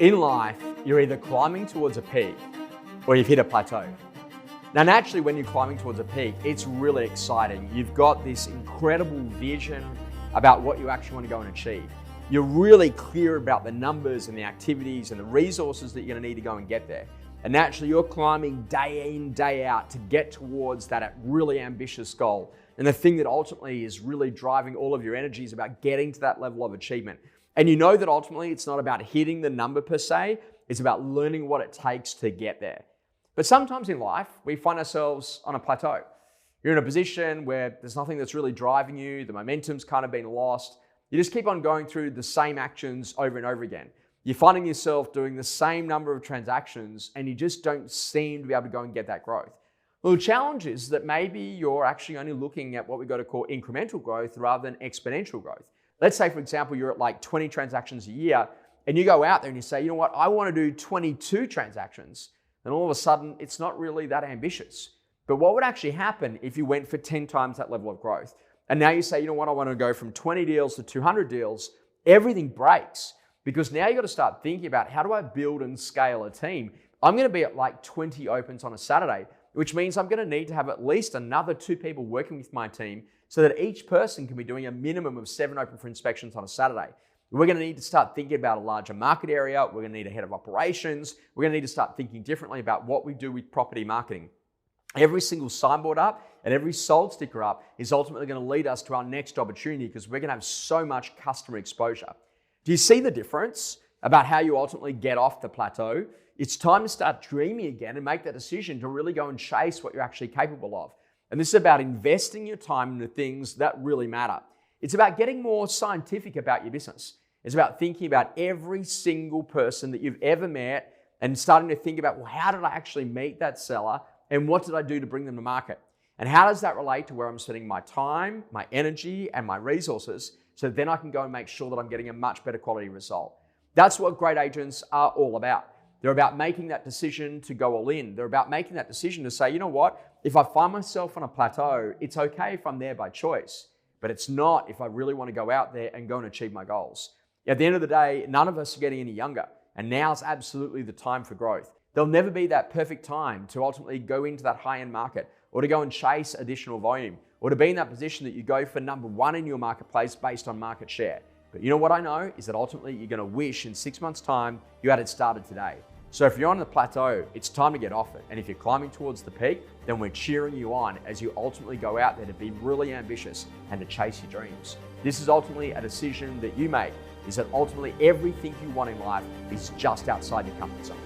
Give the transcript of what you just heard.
In life, you're either climbing towards a peak or you've hit a plateau. Now, naturally, when you're climbing towards a peak, it's really exciting. You've got this incredible vision about what you actually want to go and achieve. You're really clear about the numbers and the activities and the resources that you're going to need to go and get there. And naturally, you're climbing day in, day out to get towards that really ambitious goal. And the thing that ultimately is really driving all of your energy is about getting to that level of achievement. And you know that ultimately it's not about hitting the number per se, it's about learning what it takes to get there. But sometimes in life, we find ourselves on a plateau. You're in a position where there's nothing that's really driving you, the momentum's kind of been lost. You just keep on going through the same actions over and over again. You're finding yourself doing the same number of transactions and you just don't seem to be able to go and get that growth. Well, the challenge is that maybe you're actually only looking at what we've got to call incremental growth rather than exponential growth. Let's say, for example, you're at like 20 transactions a year and you go out there and you say, you know what, I want to do 22 transactions. And all of a sudden, it's not really that ambitious. But what would actually happen if you went for 10 times that level of growth? And now you say, you know what, I want to go from 20 deals to 200 deals. Everything breaks because now you've got to start thinking about how do I build and scale a team? I'm going to be at like 20 opens on a Saturday, which means I'm going to need to have at least another 2 people working with my team so that each person can be doing a minimum of 7 open for inspections on a Saturday. We're going to need to start thinking about a larger market area. We're going to need a head of operations. We're going to need to start thinking differently about what we do with property marketing. Every single signboard up and every sold sticker up is ultimately going to lead us to our next opportunity because we're going to have so much customer exposure. Do you see the difference about how you ultimately get off the plateau? It's time to start dreaming again and make that decision to really go and chase what you're actually capable of. And this is about investing your time in the things that really matter. It's about getting more scientific about your business. It's about thinking about every single person that you've ever met and starting to think about, well, how did I actually meet that seller and what did I do to bring them to market? And how does that relate to where I'm spending my time, my energy, and my resources so then I can go and make sure that I'm getting a much better quality result? That's what great agents are all about. They're about making that decision to go all in. They're about making that decision to say, you know what, if I find myself on a plateau, it's okay if I'm there by choice, but it's not if I really want to go out there and go and achieve my goals. At the end of the day, none of us are getting any younger, and now's absolutely the time for growth. There'll never be that perfect time to ultimately go into that high-end market or to go and chase additional volume or to be in that position that you go for number 1 in your marketplace based on market share. But you know what I know is that ultimately you're going to wish in 6 months' time you had it started today. So if you're on the plateau, it's time to get off it. And if you're climbing towards the peak, then we're cheering you on as you ultimately go out there to be really ambitious and to chase your dreams. This is ultimately a decision that you make, is that ultimately everything you want in life is just outside your comfort zone.